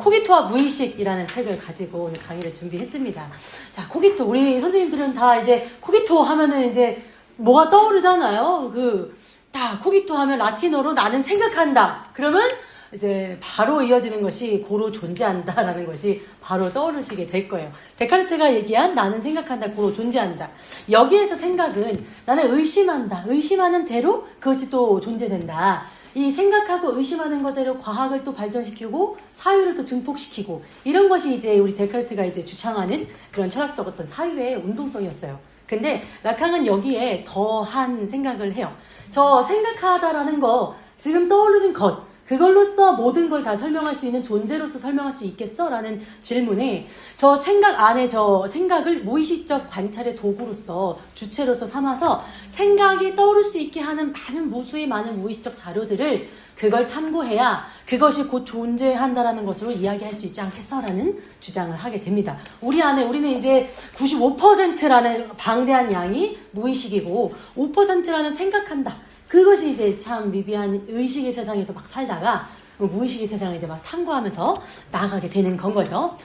코기토와 무의식이라는 책을 가지고 오늘 강의를 준비했습니다. 자, 코기토. 우리 선생님들은 다 이제 코기토 하면은 이제 뭐가 떠오르잖아요. 다 코기토 하면 라틴어로 나는 생각한다. 그러면 이제 바로 이어지는 것이 고로 존재한다라는 것이 바로 떠오르시게 될 거예요. 데카르트가 얘기한 나는 생각한다, 고로 존재한다. 여기에서 생각은 나는 의심한다. 의심하는 대로 그것이 또 존재된다. 이 생각하고 의심하는 것대로 과학을 또 발전시키고 사유를 또 증폭시키고 이런 것이 이제 우리 데카르트가 이제 주창하는 그런 철학적 어떤 사유의 운동성이었어요. 근데 라캉은 여기에 더한 생각을 해요. 저 생각하다라는 거, 지금 떠오르는 것, 그걸로써 모든 걸 다 설명할 수 있는 존재로서 설명할 수 있겠어? 라는 질문에 저 생각 안에 저 생각을 무의식적 관찰의 도구로서 주체로서 삼아서 생각이 떠오를 수 있게 하는 무수히 많은 무의식적 자료들을 그걸 탐구해야 그것이 곧 존재한다라는 것으로 이야기할 수 있지 않겠어? 라는 주장을 하게 됩니다. 우리는 이제 95%라는 방대한 양이 무의식이고 5%라는 생각한다. 그것이 이제 참 미비한 의식의 세상에서 막 살다가 무의식의 세상을 이제 막 탐구하면서 나아가게 되는 건 거죠.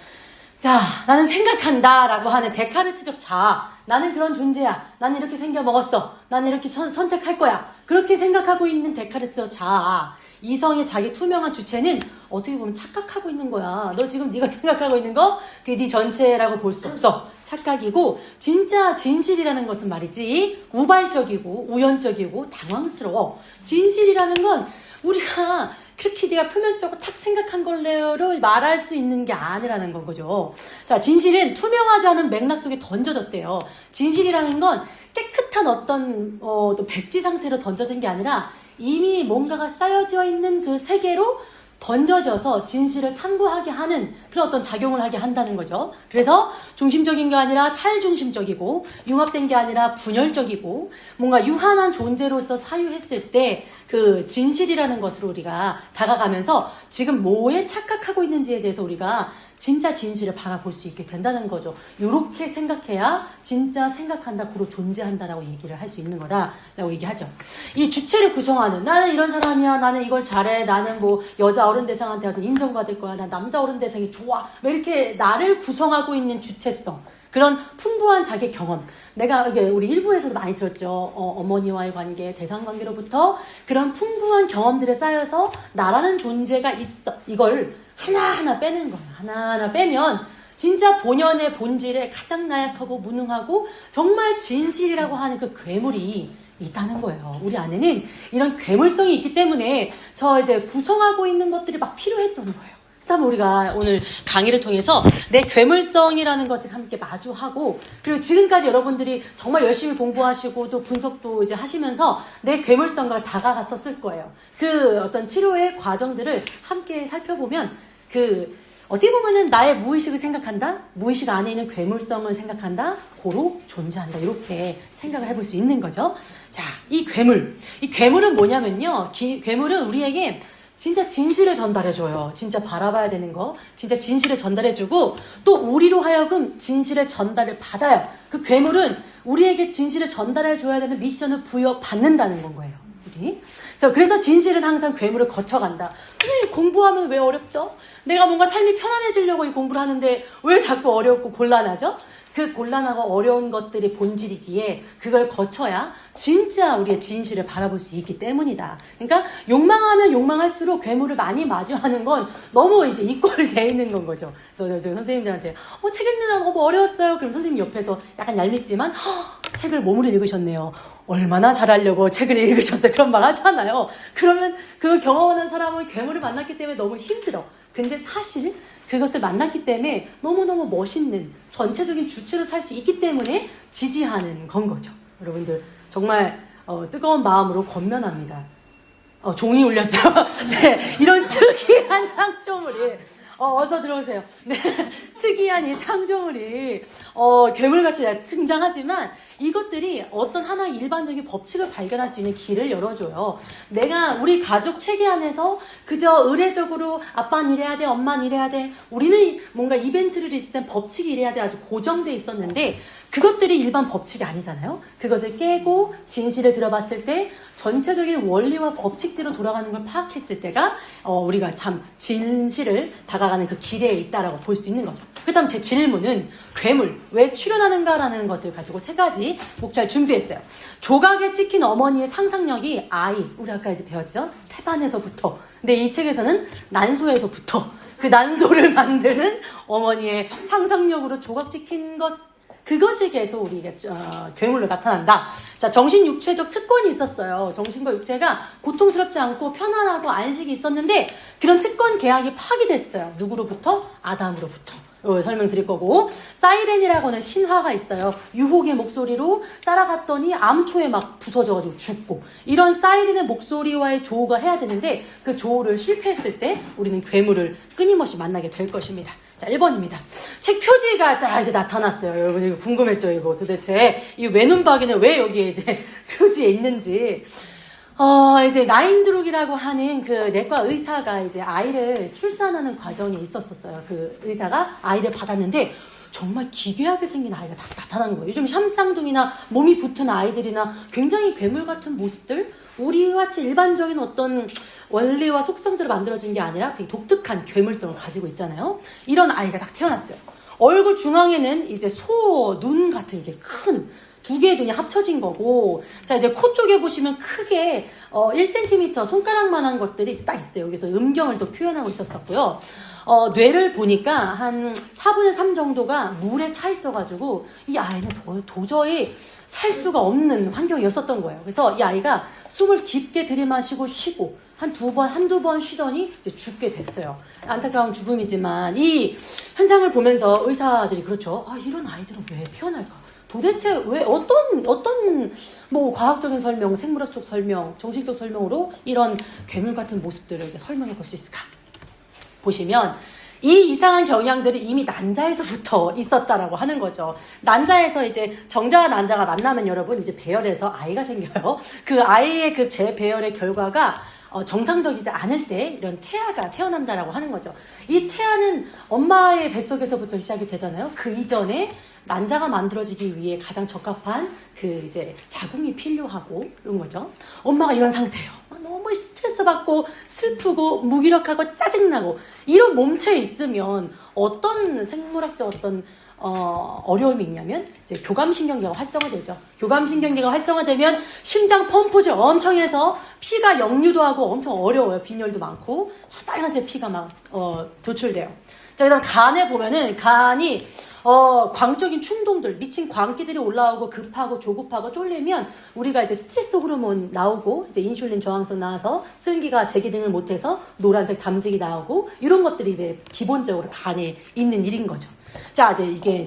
자, 나는 생각한다 라고 하는 데카르트적 자아. 나는 그런 존재야. 나는 이렇게 생겨 먹었어. 나는 이렇게 선택할 거야. 그렇게 생각하고 있는 데카르트적 자아. 이성의 자기 투명한 주체는 어떻게 보면 착각하고 있는 거야. 너 지금 네가 생각하고 있는 거 그게 네 전체라고 볼 수 없어. 착각이고 진짜 진실이라는 것은 말이지 우발적이고 우연적이고 당황스러워. 진실이라는 건 우리가 그렇게 네가 표면적으로 탁 생각한 걸로 말할 수 있는 게 아니라는 건 거죠. 자, 진실은 투명하지 않은 맥락 속에 던져졌대요. 진실이라는 건 깨끗한 어떤 또 백지 상태로 던져진 게 아니라 이미 뭔가가 쌓여져 있는 그 세계로 던져져서 진실을 탐구하게 하는 그런 어떤 작용을 하게 한다는 거죠. 그래서 중심적인 게 아니라 탈중심적이고 융합된 게 아니라 분열적이고 뭔가 유한한 존재로서 사유했을 때 그 진실이라는 것으로 우리가 다가가면서 지금 뭐에 착각하고 있는지에 대해서 우리가 진짜 진실을 바라볼 수 있게 된다는 거죠. 이렇게 생각해야 진짜 생각한다, 고로 존재한다라고 얘기를 할 수 있는 거다라고 얘기하죠. 이 주체를 구성하는 나는 이런 사람이야, 나는 이걸 잘해, 나는 뭐 여자 어른 대상한테 인정받을 거야, 난 남자 어른 대상이 좋아, 뭐 이렇게 나를 구성하고 있는 주체성, 그런 풍부한 자기 경험. 내가 이게 우리 일부에서도 많이 들었죠. 어머니와의 관계, 대상 관계로부터 그런 풍부한 경험들에 쌓여서 나라는 존재가 있어. 이걸 하나하나 빼는 거야. 하나하나 빼면 진짜 본연의 본질에 가장 나약하고 무능하고 정말 진실이라고 하는 그 괴물이 있다는 거예요. 우리 안에는 이런 괴물성이 있기 때문에 저 이제 구성하고 있는 것들이 막 필요했던 거예요. 그다음에 우리가 오늘 강의를 통해서 내 괴물성이라는 것을 함께 마주하고, 그리고 지금까지 여러분들이 정말 열심히 공부하시고 또 분석도 이제 하시면서 내 괴물성과 다가갔었을 거예요. 그 어떤 치료의 과정들을 함께 살펴보면 어떻게 보면은 나의 무의식을 생각한다, 무의식 안에 있는 괴물성을 생각한다, 고로 존재한다, 이렇게 생각을 해볼 수 있는 거죠. 자, 이 괴물은 뭐냐면요, 괴물은 우리에게 진짜 진실을 전달해줘요. 진짜 바라봐야 되는 거, 진짜 진실을 전달해주고 또 우리로 하여금 진실의 전달을 받아요. 그 괴물은 우리에게 진실을 전달해줘야 되는 미션을 부여받는다는 건 거예요. 그래서 진실은 항상 괴물을 거쳐간다. 선생님, 공부하면 왜 어렵죠? 내가 뭔가 삶이 편안해지려고 이 공부를 하는데 왜 자꾸 어렵고 곤란하죠? 그 곤란하고 어려운 것들이 본질이기에 그걸 거쳐야 진짜 우리의 진실을 바라볼 수 있기 때문이다. 그러니까 욕망하면 욕망할수록 괴물을 많이 마주하는 건 너무 이제 이꼴돼 있는 건 거죠. 그래서 저 선생님들한테 책 읽느라 너무 어려웠어요. 그럼 선생님 옆에서 약간 얄밉지만 책을 몸으로 읽으셨네요. 얼마나 잘하려고 책을 읽으셨어요. 그런 말 하잖아요. 그러면 그 경험하는 사람은 괴물을 만났기 때문에 너무 힘들어. 근데 사실 그것을 만났기 때문에 너무너무 멋있는 전체적인 주체로 살 수 있기 때문에 지지하는 건 거죠. 여러분들 정말 뜨거운 마음으로 권면합니다. 종이 울렸어요. 네, 이런 특이한 창조물이 어서 들어오세요. 네, 특이한 이 창조물이 괴물같이 등장하지만 이것들이 어떤 하나의 일반적인 법칙을 발견할 수 있는 길을 열어줘요. 우리 가족 체계 안에서 그저 의례적으로 아빠는 이래야 돼, 엄마는 이래야 돼, 우리는 뭔가 이벤트를 있을 땐 법칙이 이래야 돼 아주 고정돼 있었는데 그것들이 일반 법칙이 아니잖아요. 그것을 깨고 진실을 들어봤을 때 전체적인 원리와 법칙 공식대로 돌아가는 걸 파악했을 때가 우리가 참 진실을 다가가는 그 길에 있다라고 볼 수 있는 거죠. 그 다음 제 질문은 괴물 왜 출현하는가라는 것을 가지고 3가지 목차를 준비했어요. 조각에 찍힌 어머니의 상상력이 우리 아까 이제 배웠죠? 태반에서부터. 근데 이 책에서는 난소에서부터 그 난소를 만드는 어머니의 상상력으로 조각 찍힌 것, 그것이 계속 우리가 괴물로 나타난다. 자, 정신육체적 특권이 있었어요. 정신과 육체가 고통스럽지 않고 편안하고 안식이 있었는데 그런 특권 계약이 파기됐어요. 누구로부터? 아담으로부터. 설명드릴 거고, 사이렌이라고 하는 신화가 있어요. 유혹의 목소리로 따라갔더니 암초에 막 부서져가지고 죽고, 이런 사이렌의 목소리와의 조우가 해야 되는데 그 조우를 실패했을 때 우리는 괴물을 끊임없이 만나게 될 것입니다. 자, 1번입니다. 책 표지가 딱 이렇게 나타났어요. 여러분 이거 궁금했죠? 이거 도대체 이 외눈박이는 왜 여기에 이제 표지에 있는지. 이제 나인드룩이라고 하는 그 내과 의사가 이제 아이를 출산하는 과정에 있었어요. 그 의사가 아이를 받았는데 정말 기괴하게 생긴 아이가 다 나타나는 거예요. 요즘 샴쌍둥이나 몸이 붙은 아이들이나 굉장히 괴물 같은 모습들, 우리같이 일반적인 어떤 원리와 속성들을 만들어진 게 아니라 되게 독특한 괴물성을 가지고 있잖아요. 이런 아이가 딱 태어났어요. 얼굴 중앙에는 이제 소 눈 같은 게 큰 2개의 눈이 합쳐진 거고, 자, 이제 코 쪽에 보시면 크게 1cm 손가락만한 것들이 딱 있어요. 여기서 음경을 또 표현하고 있었었고요. 뇌를 보니까 한 4분의 3 정도가 물에 차 있어가지고 이 아이는 도저히 살 수가 없는 환경이었었던 거예요. 그래서 이 아이가 숨을 깊게 들이마시고 쉬고 한두 번 쉬더니 이제 죽게 됐어요. 안타까운 죽음이지만 이 현상을 보면서 의사들이 그렇죠. 이런 아이들은 왜 태어날까? 도대체 왜 어떤 뭐 과학적인 설명, 생물학적 설명, 정신적 설명으로 이런 괴물 같은 모습들을 이제 설명해 볼 수 있을까? 보시면 이 이상한 경향들이 이미 난자에서부터 있었다라고 하는 거죠. 난자에서 이제 정자와 난자가 만나면 여러분 이제 배열에서 아이가 생겨요. 그 아이의 그 재배열의 결과가 정상적이지 않을 때 이런 태아가 태어난다라고 하는 거죠. 이 태아는 엄마의 뱃속에서부터 시작이 되잖아요. 그 이전에 난자가 만들어지기 위해 가장 적합한 그 이제 자궁이 필요하고 이런 거죠. 엄마가 이런 상태예요. 너무 스트레스 받고 슬프고 무기력하고 짜증나고 이런 몸체에 있으면 어떤 생물학적 어떤 어려움이 있냐면 이제 교감신경계가 활성화되죠. 교감신경계가 활성화되면 심장 펌프질 엄청 해서 피가 역류도 하고 엄청 어려워요. 빈혈도 많고 빨간색 피가 막 도출돼요. 자, 그다음 간에 보면은 간이 광적인 충동들, 미친 광기들이 올라오고 급하고 조급하고 쫄리면 우리가 이제 스트레스 호르몬 나오고 이제 인슐린 저항성 나와서 쓸기가 제 기능을 못해서 노란색 담즙이 나오고 이런 것들이 이제 기본적으로 간에 있는 일인 거죠. 자, 이제 이게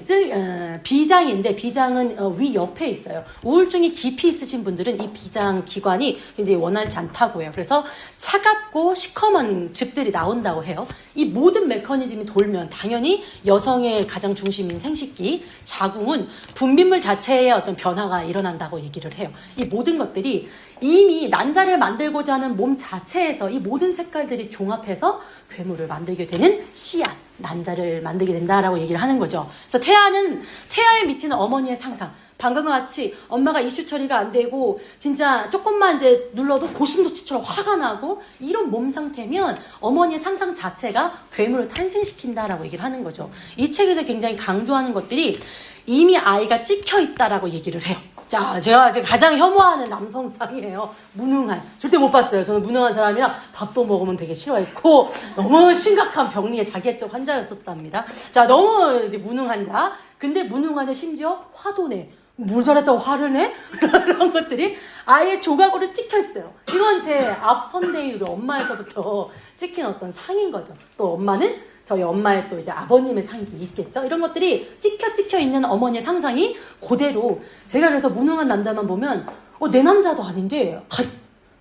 비장인데 비장은 위 옆에 있어요. 우울증이 깊이 있으신 분들은 이 비장 기관이 굉장히 원활치 않다고 해요. 그래서 차갑고 시커먼 즙들이 나온다고 해요. 이 모든 메커니즘이 돌면 당연히 여성의 가장 중심인 생식기, 자궁은 분비물 자체의 어떤 변화가 일어난다고 얘기를 해요. 이 모든 것들이 이미 난자를 만들고자 하는 몸 자체에서 이 모든 색깔들이 종합해서 괴물을 만들게 되는 씨앗, 난자를 만들게 된다라고 얘기를 하는 거죠. 그래서 태아에 미치는 어머니의 상상, 방금과 같이 엄마가 이슈 처리가 안 되고 진짜 조금만 이제 눌러도 고슴도치처럼 화가 나고 이런 몸 상태면 어머니의 상상 자체가 괴물을 탄생시킨다라고 얘기를 하는 거죠. 이 책에서 굉장히 강조하는 것들이 이미 아이가 찍혀 있다라고 얘기를 해요. 자, 제가 가장 혐오하는 남성상이에요. 무능한. 절대 못 봤어요. 저는 무능한 사람이랑 밥도 먹으면 되게 싫어했고 너무 심각한 병리의 자기애적 환자였었답니다. 자, 너무 이제 무능한 자. 근데 무능한데 심지어 화도 내. 뭘 잘했다고 화를 내? 이런 것들이 아예 조각으로 찍혀 있어요. 이건 제 앞선대위로 엄마에서부터 찍힌 어떤 상인 거죠. 또 엄마는 저희 엄마의 또 이제 아버님의 상도 있겠죠. 이런 것들이 찍혀 있는 어머니의 상상이 그대로 제가 그래서 무능한 남자만 보면 내 남자도 아닌데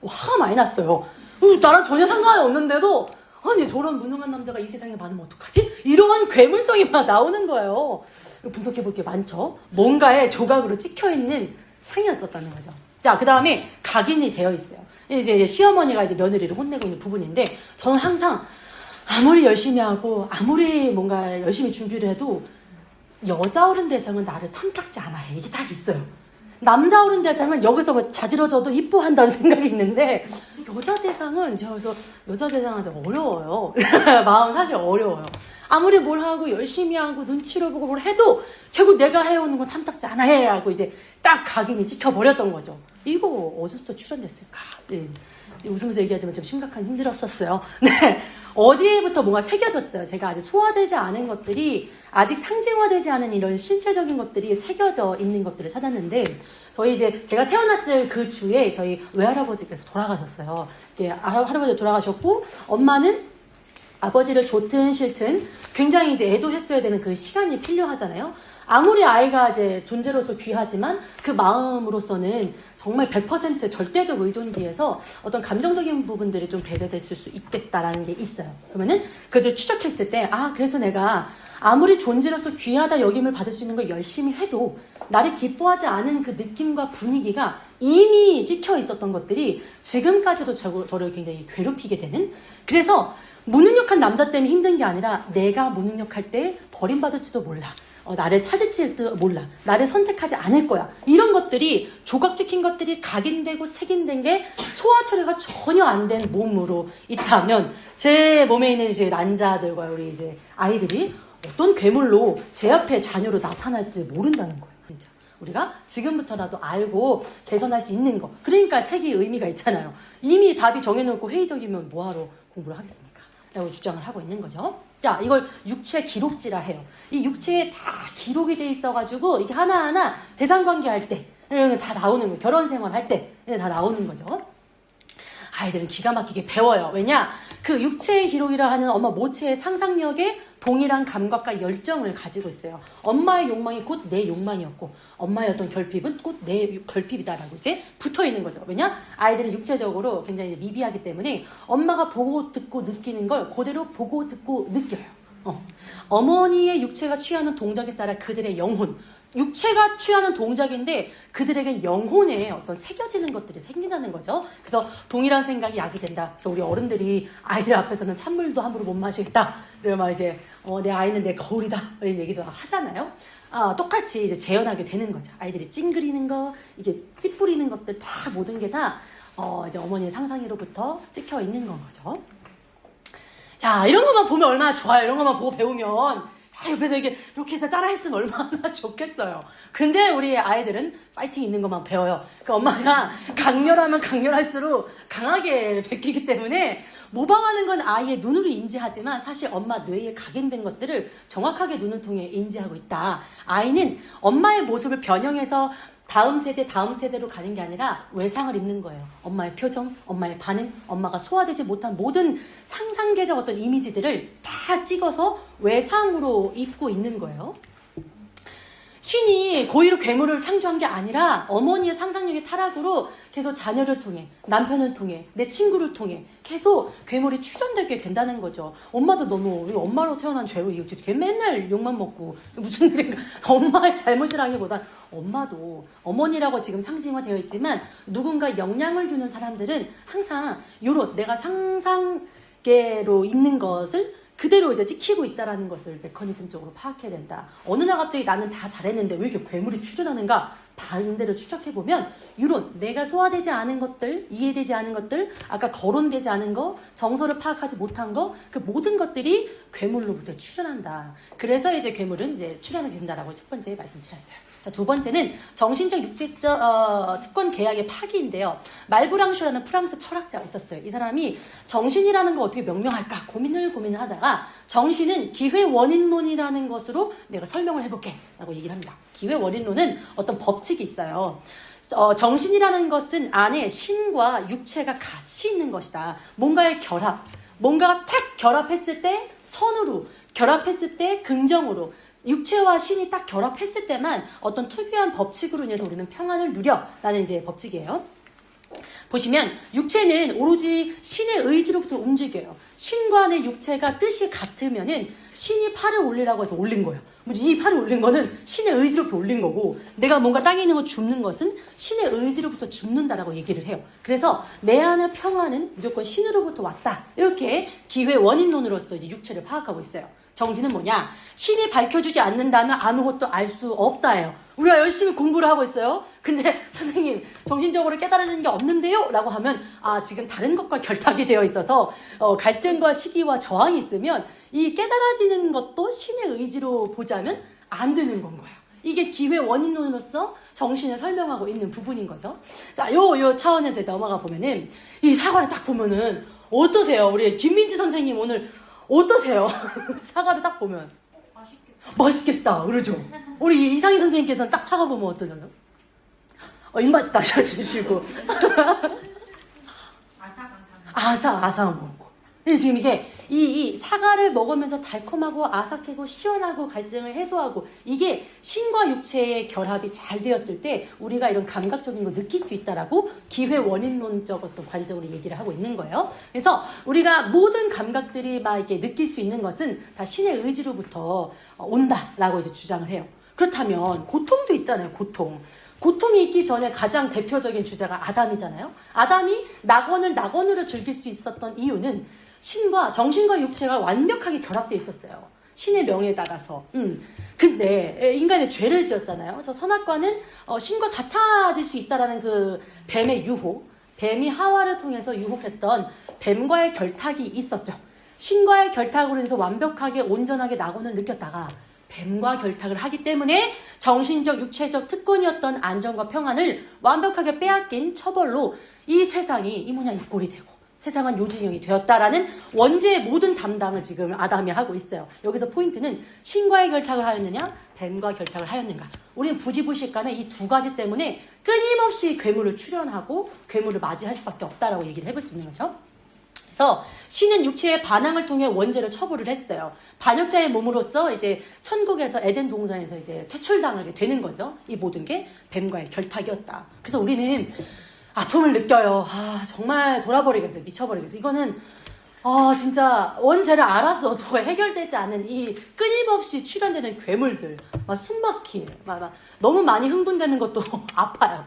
화가 많이 났어요. 나랑 전혀 상관이 없는데도 아니 저런 무능한 남자가 이 세상에 많으면 어떡하지? 이런 괴물성이 막 나오는 거예요. 분석해볼 게 많죠. 뭔가에 조각으로 찍혀있는 상이었었다는 거죠. 자, 그 다음에 각인이 되어 있어요. 이제 시어머니가 이제 며느리를 혼내고 있는 부분인데 저는 항상 아무리 열심히 하고 아무리 뭔가 열심히 준비를 해도 여자 어른 대상은 나를 탐탁지 않아요. 이게 딱 있어요. 남자 어른 대상은 여기서 뭐 자지러져도 이뻐한다는 생각이 있는데 여자 대상은 제가 그래서 여자 대상한테 어려워요. 마음 사실 어려워요. 아무리 뭘 하고 열심히 하고 눈치를 보고 뭘 해도 결국 내가 해오는 건 탐탁지 않아 해 하고 이제 딱 각인이 찍혀버렸던 거죠. 이거 어디서부터 출연됐을까? 네. 웃으면서 얘기하지만 좀 심각한 힘들었었어요. 네. 어디에부터 뭔가 새겨졌어요. 제가 아직 소화되지 않은 것들이 아직 상징화되지 않은 이런 신체적인 것들이 새겨져 있는 것들을 찾았는데 저희 이제 제가 태어났을 그 주에 저희 외할아버지께서 돌아가셨어요. 할아버지 돌아가셨고 엄마는 아버지를 좋든 싫든 굉장히 이제 애도했어야 되는 그 시간이 필요하잖아요. 아무리 아이가 이제 존재로서 귀하지만 그 마음으로서는 정말 100% 절대적 의존기에서 어떤 감정적인 부분들이 좀 배제됐을 수 있겠다라는 게 있어요. 그러면은 그들 추적했을 때, 아, 그래서 내가 아무리 존재로서 귀하다 여김을 받을 수 있는 걸 열심히 해도 나를 기뻐하지 않은 그 느낌과 분위기가 이미 찍혀 있었던 것들이 지금까지도 저를 굉장히 괴롭히게 되는, 그래서 무능력한 남자 때문에 힘든 게 아니라 내가 무능력할 때 버림받을지도 몰라. 나를 찾을지도 몰라. 나를 선택하지 않을 거야. 이런 것들이 조각 찍힌 것들이 각인되고 색인된 게 소화 처리가 전혀 안 된 몸으로 있다면 제 몸에 있는 이제 난자들과 우리 이제 아이들이 어떤 괴물로 제 앞에 자녀로 나타날지 모른다는 거예요. 진짜. 우리가 지금부터라도 알고 개선할 수 있는 거. 그러니까 책이 의미가 있잖아요. 이미 답이 정해놓고 회의적이면 뭐하러 공부를 하겠습니까? 라고 주장을 하고 있는 거죠. 자, 이걸 육체 기록지라 해요. 이 육체에 다 기록이 돼 있어가지고 이게 하나하나 대상관계 할 때 다 나오는 거예요. 결혼 생활 할 때 다 나오는 거죠. 아이들은 기가 막히게 배워요. 왜냐? 그 육체의 기록이라 하는 엄마 모체의 상상력에 동일한 감각과 열정을 가지고 있어요. 엄마의 욕망이 곧 내 욕망이었고 엄마의 어떤 결핍은 곧 내 결핍이다라고 이제 붙어 있는 거죠. 왜냐? 아이들은 육체적으로 굉장히 미비하기 때문에 엄마가 보고 듣고 느끼는 걸 그대로 보고 듣고 느껴요. 어머니의 육체가 취하는 동작에 따라 그들의 영혼, 육체가 취하는 동작인데 그들에겐 영혼에 어떤 새겨지는 것들이 생긴다는 거죠. 그래서 동일한 생각이 약이 된다. 그래서 우리 어른들이 아이들 앞에서는 찬물도 함부로 못 마시겠다. 그러면 이제 내 아이는 내 거울이다. 이런 얘기도 하잖아요. 똑같이 이제 재현하게 되는 거죠. 아이들이 찡그리는 거, 이게 찌푸리는 것들 다 모든 게 다 이제 어머니의 상상으로부터 찍혀 있는 건 거죠. 자, 이런 것만 보면 얼마나 좋아요. 이런 것만 보고 배우면 다 옆에서 이렇게 해서 따라했으면 얼마나 좋겠어요. 근데 우리 아이들은 파이팅 있는 것만 배워요. 그 엄마가 강렬하면 강렬할수록 강하게 베끼기 때문에 모방하는 건 아이의 눈으로 인지하지만 사실 엄마 뇌에 각인된 것들을 정확하게 눈을 통해 인지하고 있다. 아이는 엄마의 모습을 변형해서 다음 세대로 가는 게 아니라 외상을 입는 거예요. 엄마의 표정, 엄마의 반응, 엄마가 소화되지 못한 모든 상상계적 어떤 이미지들을 다 찍어서 외상으로 입고 있는 거예요. 신이 고의로 괴물을 창조한 게 아니라 어머니의 상상력의 타락으로 계속 자녀를 통해, 남편을 통해, 내 친구를 통해 계속 괴물이 출현되게 된다는 거죠. 엄마도 너무 엄마로 태어난 죄로 이렇게 맨날 욕만 먹고 무슨 일인가. 엄마의 잘못이라기보단 엄마도 어머니라고 지금 상징화되어 있지만 누군가 영향을 주는 사람들은 항상 요런 내가 상상계로 있는 것을 그대로 이제 찍히고 있다라는 것을 메커니즘적으로 파악해야 된다. 어느 날 갑자기 나는 다 잘했는데 왜 이렇게 괴물이 출현하는가? 반대로 추적해보면 이런 내가 소화되지 않은 것들, 이해되지 않은 것들, 아까 거론되지 않은 거, 정서를 파악하지 못한 거, 그 모든 것들이 괴물로부터 출현한다. 그래서 이제 괴물은 이제 출현하게 된다라고 첫 번째 말씀드렸어요. 자, 두 번째는 정신적 육체적 특권 계약의 파기인데요. 말브랑슈라는 프랑스 철학자가 있었어요. 이 사람이 정신이라는 거 어떻게 명명할까 고민을 하다가 정신은 기회 원인론이라는 것으로 내가 설명을 해볼게 라고 얘기를 합니다. 기회 원인론은 어떤 법칙이 있어요. 정신이라는 것은 안에 신과 육체가 같이 있는 것이다. 뭔가의 결합, 뭔가가 탁 결합했을 때 선으로, 결합했을 때 긍정으로, 육체와 신이 딱 결합했을 때만 어떤 특유한 법칙으로 인해서 우리는 평안을 누려라는 이제 법칙이에요. 보시면 육체는 오로지 신의 의지로부터 움직여요. 신과 내 육체가 뜻이 같으면은 신이 팔을 올리라고 해서 올린 거예요. 이 팔을 올린 거는 신의 의지로부터 올린 거고 내가 뭔가 땅에 있는 거 줍는 것은 신의 의지로부터 줍는다라고 얘기를 해요. 그래서 내 안의 평안은 무조건 신으로부터 왔다. 이렇게 기회 원인론으로서 이제 육체를 파악하고 있어요. 정신은 뭐냐? 신이 밝혀주지 않는다면 아무것도 알 수 없다예요. 우리가 열심히 공부를 하고 있어요. 근데 선생님 정신적으로 깨달아지는 게 없는데요? 라고 하면 지금 다른 것과 결탁이 되어 있어서 갈등과 시기와 저항이 있으면 이 깨달아지는 것도 신의 의지로 보자면 안 되는 건 거예요. 이게 기회 원인론으로서 정신을 설명하고 있는 부분인 거죠. 자, 요 차원에서 넘어가 보면은 이 사과를 딱 보면은 어떠세요? 우리 김민지 선생님 오늘 어떠세요? 사과를 딱 보면 맛있겠다 그러죠? 우리 이상희 선생님께서는 딱 사과 보면 어떠잖아요? 입맛이 나셔지시고 아삭한 거고. 지금 이게 이 사과를 먹으면서 달콤하고 아삭하고 시원하고 갈증을 해소하고 이게 신과 육체의 결합이 잘 되었을 때 우리가 이런 감각적인 거 느낄 수 있다라고 기회 원인론적 어떤 관점으로 얘기를 하고 있는 거예요. 그래서 우리가 모든 감각들이 막 이렇게 느낄 수 있는 것은 다 신의 의지로부터 온다라고 이제 주장을 해요. 그렇다면 고통도 있잖아요. 고통이 있기 전에 가장 대표적인 주자가 아담이잖아요. 아담이 낙원으로 즐길 수 있었던 이유는 정신과 육체가 완벽하게 결합되어 있었어요. 신의 명에 따라서. 근데 인간의 죄를 지었잖아요. 저 선악과는 신과 같아질 수 있다라는 그 뱀의 유혹, 뱀이 하와를 통해서 유혹했던 뱀과의 결탁이 있었죠. 신과의 결탁으로 해서 완벽하게 온전하게 낙원을 느꼈다가 뱀과 결탁을 하기 때문에 정신적, 육체적 특권이었던 안정과 평안을 완벽하게 빼앗긴 처벌로 이 세상이 이 꼴이 되고 세상은 요지경이 되었다라는 원죄의 모든 담당을 지금 아담이 하고 있어요. 여기서 포인트는 신과의 결탁을 하였느냐 뱀과 결탁을 하였는가. 우리는 부지불식간에 이 두 가지 때문에 끊임없이 괴물을 출현하고 괴물을 맞이할 수밖에 없다라고 얘기를 해볼 수 있는 거죠. 그래서 신은 육체의 반항을 통해 원죄를 처벌을 했어요. 반역자의 몸으로서 이제 천국에서 에덴 동산에서 이제 퇴출당하게 되는 거죠. 이 모든 게 뱀과의 결탁이었다. 그래서 우리는 아픔을 느껴요. 정말 돌아버리겠어요. 미쳐버리겠어요. 이거는 진짜 원죄를 알았어도 해결되지 않은 이 끊임없이 출현되는 괴물들, 숨막힘, 너무 많이 흥분되는 것도 아파요.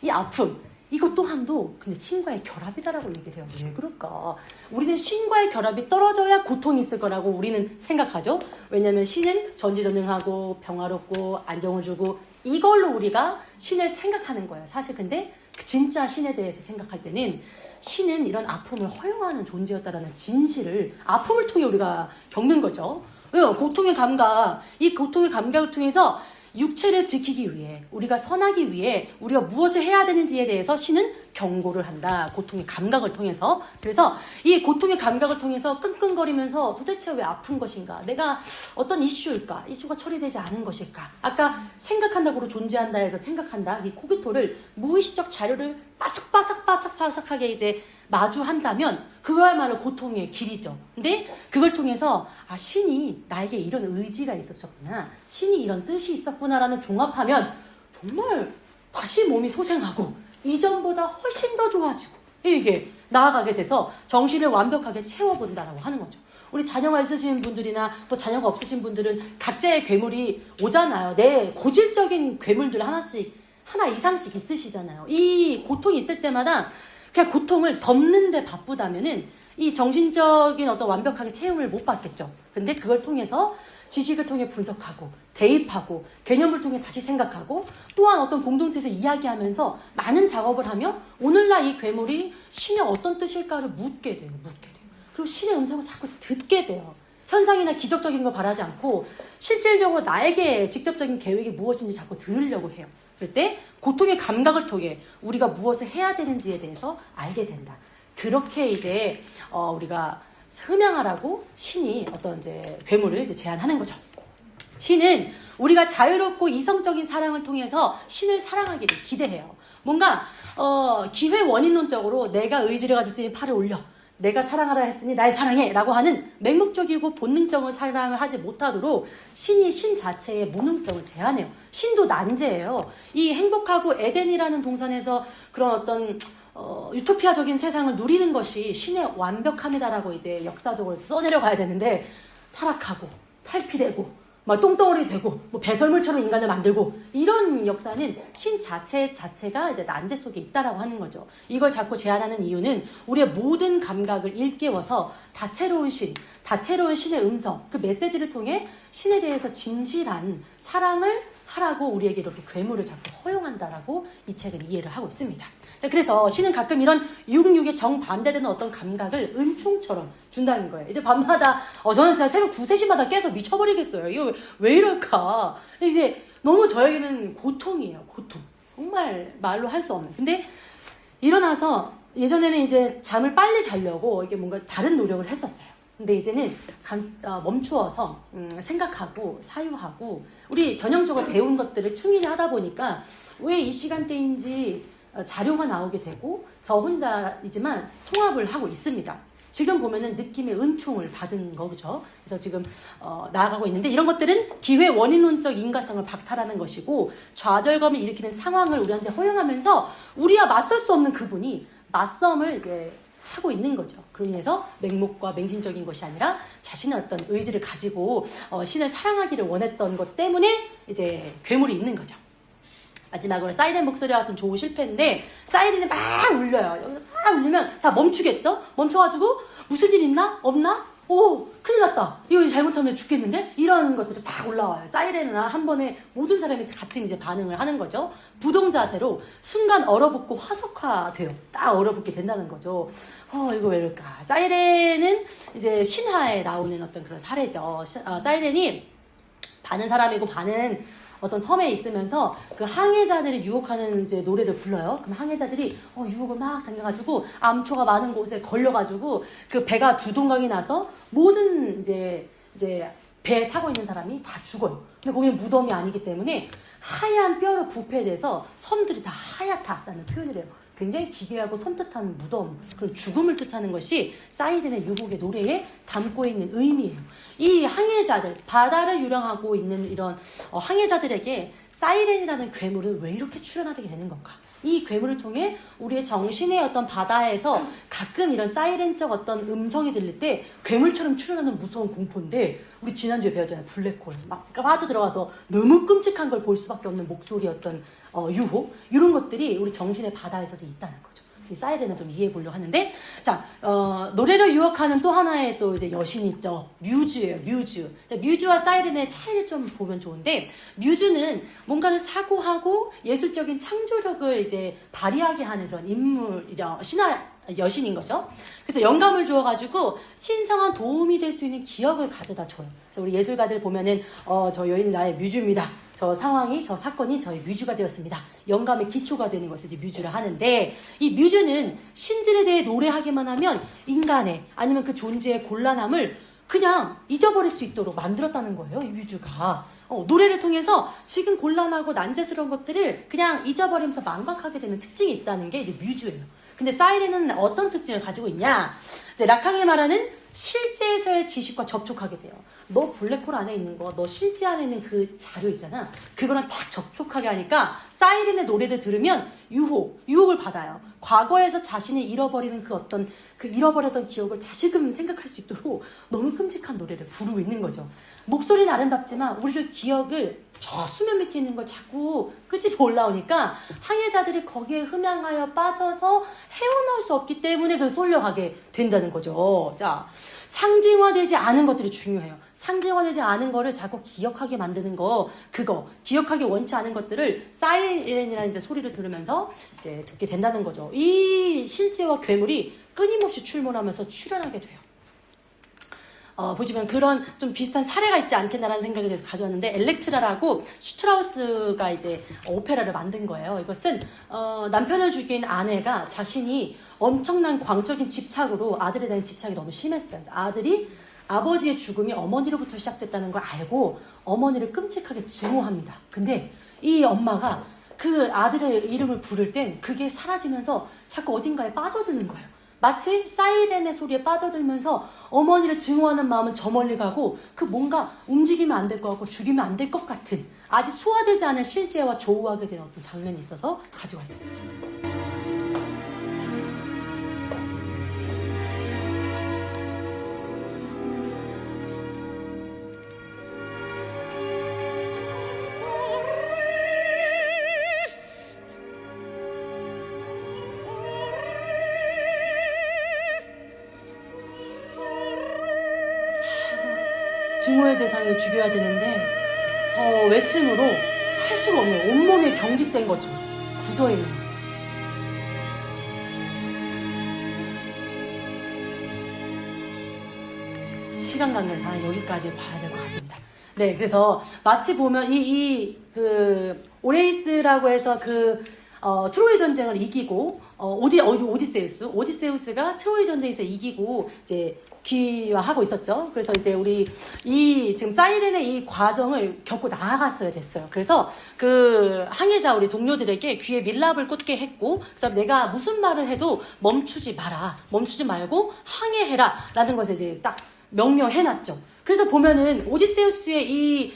이 아픔. 이것 또한도 근데 신과의 결합이다라고 얘기를 해요. 왜 그럴까? 우리는 신과의 결합이 떨어져야 고통이 있을 거라고 우리는 생각하죠. 왜냐하면 신은 전지전능하고 평화롭고 안정을 주고 이걸로 우리가 신을 생각하는 거예요. 사실 근데 진짜 신에 대해서 생각할 때는 신은 이런 아픔을 허용하는 존재였다라는 진실을 아픔을 통해 우리가 겪는 거죠. 왜요? 고통의 감각, 이 고통의 감각을 통해서 육체를 지키기 위해 우리가 선하기 위해 우리가 무엇을 해야 되는지에 대해서 신은 경고를 한다. 고통의 감각을 통해서. 그래서 이 고통의 감각을 통해서 끙끙거리면서 도대체 왜 아픈 것인가? 내가 어떤 이슈일까? 이슈가 처리되지 않은 것일까? 아까 생각한다고 존재한다 해서 생각한다. 이 코기토를 무의식적 자료를 바삭바삭하게 이제 마주한다면 그거야말로 고통의 길이죠. 근데 그걸 통해서 신이 나에게 이런 의지가 있었구나. 신이 이런 뜻이 있었구나라는 종합하면 정말 다시 몸이 소생하고 이전보다 훨씬 더 좋아지고 이게 나아가게 돼서 정신을 완벽하게 채워본다라고 하는 거죠. 우리 자녀가 있으신 분들이나 또 자녀가 없으신 분들은 각자의 괴물이 오잖아요. 내 고질적인 괴물들 하나 이상씩 있으시잖아요. 이 고통이 있을 때마다 그냥 고통을 덮는데 바쁘다면은 이 정신적인 어떤 완벽하게 체험을 못 받겠죠. 근데 그걸 통해서 지식을 통해 분석하고 대입하고 개념을 통해 다시 생각하고 또한 어떤 공동체에서 이야기하면서 많은 작업을 하며 오늘날 이 괴물이 신의 어떤 뜻일까를 묻게 돼요. 그리고 신의 음성을 자꾸 듣게 돼요. 현상이나 기적적인 걸 바라지 않고 실질적으로 나에게 직접적인 계획이 무엇인지 자꾸 들으려고 해요. 그럴 때 고통의 감각을 통해 우리가 무엇을 해야 되는지에 대해서 알게 된다. 그렇게 이제 우리가 흠양하라고 신이 어떤 이제 괴물을 이제 제안하는 거죠. 신은 우리가 자유롭고 이성적인 사랑을 통해서 신을 사랑하기를 기대해요. 뭔가 기회 원인론적으로 내가 의지를 가질 수 있는 팔을 올려. 내가 사랑하라 했으니 날 사랑해 라고 하는 맹목적이고 본능적인 사랑을 하지 못하도록 신이 신 자체의 무능성을 제한해요. 신도 난제예요. 이 행복하고 에덴이라는 동산에서 그런 어떤 유토피아적인 세상을 누리는 것이 신의 완벽함이다라고 이제 역사적으로 써내려가야 되는데 타락하고 탈피되고 막 똥덩어리 되고 뭐 배설물처럼 인간을 만들고 이런 역사는 신 자체가 이제 난제 속에 있다라고 하는 거죠. 이걸 자꾸 제안하는 이유는 우리의 모든 감각을 일깨워서 다채로운 신의 음성, 그 메시지를 통해 신에 대해서 진실한 사랑을 하라고 우리에게 이렇게 괴물을 자꾸 허용한다라고 이 책은 이해를 하고 있습니다. 자, 그래서 신은 가끔 이런 육육에 정반대되는 어떤 감각을 은총처럼 준다는 거예요. 이제 밤마다 저는 진짜 새벽 2, 3시마다 깨서 미쳐버리겠어요. 이거 왜 이럴까? 이게 너무 저에게는 고통이에요. 고통. 정말 말로 할 수 없는. 근데 일어나서 예전에는 이제 잠을 빨리 자려고 이게 뭔가 다른 노력을 했었어요. 근데 이제는 멈추어서 생각하고 사유하고 우리 전형적으로 배운 것들을 충실히 하다 보니까 왜 이 시간대인지 자료가 나오게 되고 저 혼자이지만 통합을 하고 있습니다. 지금 보면은 느낌의 은총을 받은 거죠. 그래서 지금 나아가고 있는데 이런 것들은 기회 원인론적 인과성을 박탈하는 것이고 좌절감을 일으키는 상황을 우리한테 허용하면서 우리와 맞설 수 없는 그분이 맞섬을 이제 하고 있는 거죠. 그로 인해서 맹목과 맹신적인 것이 아니라 자신의 어떤 의지를 가지고 신을 사랑하기를 원했던 것 때문에 이제 괴물이 있는 거죠. 마지막으로 사이렌 목소리와 같은 조우 실패인데 사이렌이 막 울려요. 여기서 막 울리면 다 멈추겠죠? 멈춰가지고 무슨 일 있나? 없나? 오, 큰일 났다. 이거 잘못하면 죽겠는데? 이런 것들이 막 올라와요. 사이렌은 한 번에 모든 사람이 같은 이제 반응을 하는 거죠. 부동 자세로 순간 얼어붙고 화석화돼요. 딱 얼어붙게 된다는 거죠. 이거 왜 이럴까? 사이렌은 이제 신화에 나오는 어떤 그런 사례죠. 사이렌이 반은 사람이고 반은 어떤 섬에 있으면서 그 항해자들이 유혹하는 이제 노래를 불러요. 그럼 항해자들이 유혹을 막 당겨가지고 암초가 많은 곳에 걸려가지고 그 배가 두동강이 나서 모든 이제 배에 타고 있는 사람이 다 죽어요. 근데 거기는 무덤이 아니기 때문에 하얀 뼈로 부패돼서 섬들이 다 하얗다라는 표현을 해요. 굉장히 기괴하고 섬뜩한 무덤, 그런 죽음을 뜻하는 것이 사이렌의 유혹의 노래에 담고 있는 의미예요. 이 항해자들, 바다를 유랑하고 있는 이런 항해자들에게 사이렌이라는 괴물은 왜 이렇게 출현하게 되는 건가? 이 괴물을 통해 우리의 정신의 어떤 바다에서 가끔 이런 사이렌적 어떤 음성이 들릴 때 괴물처럼 출현하는 무서운 공포인데 우리 지난주에 배웠잖아요. 블랙홀. 막 빠져들어가서 너무 끔찍한 걸 볼 수밖에 없는 목소리의 어떤 유혹 이런 것들이 우리 정신의 바다에서도 있다는 거죠. 이 사이렌을 좀 이해해 보려고 하는데 자 노래를 유혹하는 또 하나의 또 이제 여신이 있죠. 뮤즈예요. 뮤즈. 자, 뮤즈와 사이렌의 차이를 좀 보면 좋은데 뮤즈는 뭔가를 사고하고 예술적인 창조력을 이제 발휘하게 하는 그런 인물이죠. 여신인 거죠. 그래서 영감을 주어가지고 신성한 도움이 될 수 있는 기억을 가져다 줘요. 그래서 우리 예술가들 보면은 저 여인 나의 뮤즈입니다. 저 상황이 저 사건이 저의 뮤즈가 되었습니다. 영감의 기초가 되는 것을 이제 뮤즈를 하는데 이 뮤즈는 신들에 대해 노래하기만 하면 인간의 아니면 그 존재의 곤란함을 그냥 잊어버릴 수 있도록 만들었다는 거예요. 이 뮤즈가. 노래를 통해서 지금 곤란하고 난제스러운 것들을 그냥 잊어버리면서 망각하게 되는 특징이 있다는 게 이제 뮤즈예요. 근데 사이렌은 어떤 특징을 가지고 있냐? 이제 라캉이 말하는 실제에서의 지식과 접촉하게 돼요. 너 블랙홀 안에 있는 거, 너 실제 안에 있는 그 자료 있잖아. 그거랑 딱 접촉하게 하니까 사이렌의 노래를 들으면 유혹을 받아요. 과거에서 자신이 잃어버리는 그 어떤 그 잃어버렸던 기억을 다시금 생각할 수 있도록 너무 끔찍한 노래를 부르고 있는 거죠. 목소리는 아름답지만 우리를 기억을 저 수면 밑에 있는 걸 자꾸 끄집어 올라오니까 항해자들이 거기에 흠양하여 빠져서 헤어나올 수 없기 때문에 그 쏠려가게 된다는 거죠. 자, 상징화되지 않은 것들이 중요해요. 상징화되지 않은 거를 자꾸 기억하게 만드는 거, 그거 기억하기 원치 않은 것들을 사이렌이라는 이제 소리를 들으면서 이제 듣게 된다는 거죠. 이 실제와 괴물이 끊임없이 출몰하면서 출현하게 돼요. 보시면 그런 좀 비슷한 사례가 있지 않겠나라는 생각이 들어서 가져왔는데 엘렉트라라고 슈트라우스가 이제 오페라를 만든 거예요. 이것은 남편을 죽인 아내가 자신이 엄청난 광적인 집착으로 아들에 대한 집착이 너무 심했어요. 아들이 아버지의 죽음이 어머니로부터 시작됐다는 걸 알고 어머니를 끔찍하게 증오합니다. 근데 이 엄마가 그 아들의 이름을 부를 땐 그게 사라지면서 자꾸 어딘가에 빠져드는 거예요. 마치 사이렌의 소리에 빠져들면서 어머니를 증오하는 마음은 저 멀리 가고 그 뭔가 움직이면 안 될 것 같고 죽이면 안 될 것 같은 아직 소화되지 않은 실제와 조우하게 되는 어떤 장면이 있어서 가지고 왔습니다. 증오의 대상을 죽여야 되는데 저 외침으로 할 수가 없네요. 온몸이 경직된 것처럼 굳어있는 거예요. 시간 관계상 여기까지 봐야 될 것 같습니다. 네, 그래서 마치 보면 오레이스라고 해서 트로이 전쟁을 이기고 오디세우스가 트로이 전쟁에서 이기고 이제 귀화하고 있었죠. 그래서 이제 우리 지금 사이렌의 이 과정을 겪고 나아갔어야 됐어요. 그래서 그 항해자 우리 동료들에게 귀에 밀랍을 꽂게 했고, 그다음 내가 무슨 말을 해도 멈추지 말고 항해해라라는 것을 이제 딱 명령해놨죠. 그래서 보면은 오디세우스의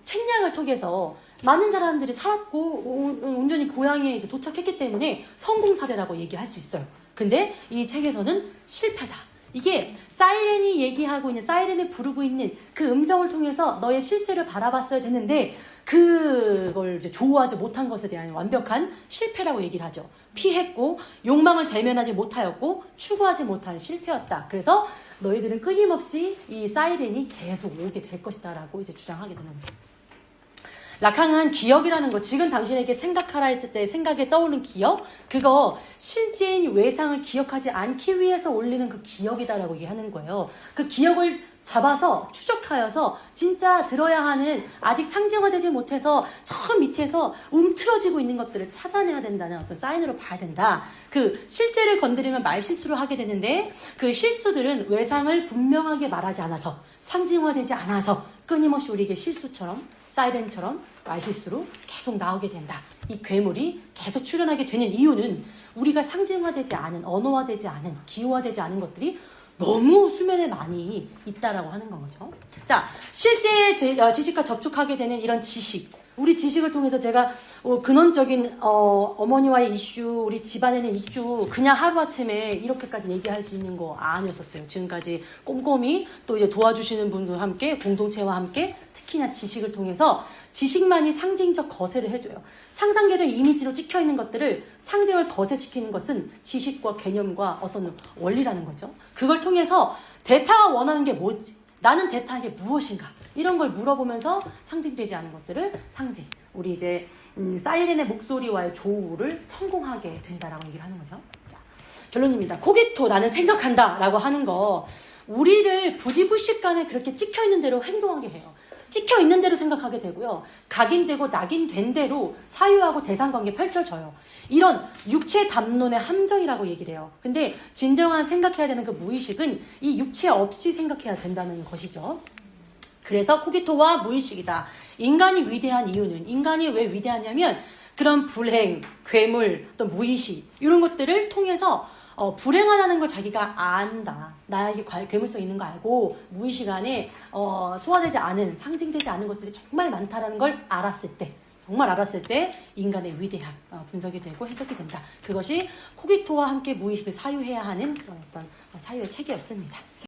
책량을 통해서 많은 사람들이 살았고 온전히 고향에 이제 도착했기 때문에 성공 사례라고 얘기할 수 있어요. 근데 이 책에서는 실패다. 이게 사이렌이 부르고 있는 그 음성을 통해서 너의 실체를 바라봤어야 되는데 그걸 이제 조우하지 못한 것에 대한 완벽한 실패라고 얘기를 하죠. 피했고 욕망을 대면하지 못하였고 추구하지 못한 실패였다. 그래서 너희들은 끊임없이 이 사이렌이 계속 오게 될 것이다 라고 이제 주장하게 되는 거예요. 락항은 기억이라는 거, 지금 당신에게 생각하라 했을 때 생각에 떠오른 기억, 그거 실제인 외상을 기억하지 않기 위해서 올리는 그 기억이다라고 얘기하는 거예요. 그 기억을 잡아서 추적하여서 진짜 들어야 하는 아직 상징화되지 못해서 저 밑에서 움트러지고 있는 것들을 찾아내야 된다는 어떤 사인으로 봐야 된다. 그 실제를 건드리면 말실수를 하게 되는데 그 실수들은 외상을 분명하게 말하지 않아서 상징화되지 않아서 끊임없이 우리에게 실수처럼 사이렌처럼 말실수로 계속 나오게 된다. 이 괴물이 계속 출현하게 되는 이유는 우리가 상징화되지 않은, 언어화되지 않은, 기호화되지 않은 것들이 너무 수면에 많이 있다라고 하는 거죠. 자, 실제 지식과 접촉하게 되는 이런 지식, 우리 지식을 통해서 제가 근원적인 어머니와의 이슈, 우리 집안에는 이슈 그냥 하루아침에 이렇게까지 얘기할 수 있는 거 아니었었어요. 지금까지 꼼꼼히 또 이제 도와주시는 분들과 함께 공동체와 함께 특히나 지식을 통해서 지식만이 상징적 거세를 해줘요. 상상계적 이미지로 찍혀있는 것들을 상징을 거세시키는 것은 지식과 개념과 어떤 원리라는 거죠. 그걸 통해서 대타가 원하는 게 뭐지? 나는 대타에게 무엇인가? 이런 걸 물어보면서 상징되지 않은 것들을 상징. 우리 이제 사이렌의 목소리와의 조우를 성공하게 된다라고 얘기를 하는 거죠. 결론입니다. 코기토 나는 생각한다 라고 하는 거 우리를 부지불식간에 그렇게 찍혀있는 대로 행동하게 해요. 찍혀있는 대로 생각하게 되고요. 각인되고 낙인된 대로 사유하고 대상관계 펼쳐져요. 이런 육체 담론의 함정이라고 얘기를 해요. 근데 진정한 생각해야 되는 그 무의식은 이 육체 없이 생각해야 된다는 것이죠. 그래서 코기토와 무의식이다. 인간이 위대한 이유는, 인간이 왜 위대하냐면 그런 불행, 괴물, 또 무의식 이런 것들을 통해서 불행하다는 걸 자기가 안다. 나에게 괴물성 있는 거 알고 무의식 안에 소화되지 않은, 상징되지 않은 것들이 정말 많다는 걸 정말 알았을 때 인간의 위대함 분석이 되고 해석이 된다. 그것이 코기토와 함께 무의식을 사유해야 하는 그런 어떤 사유의 책이었습니다.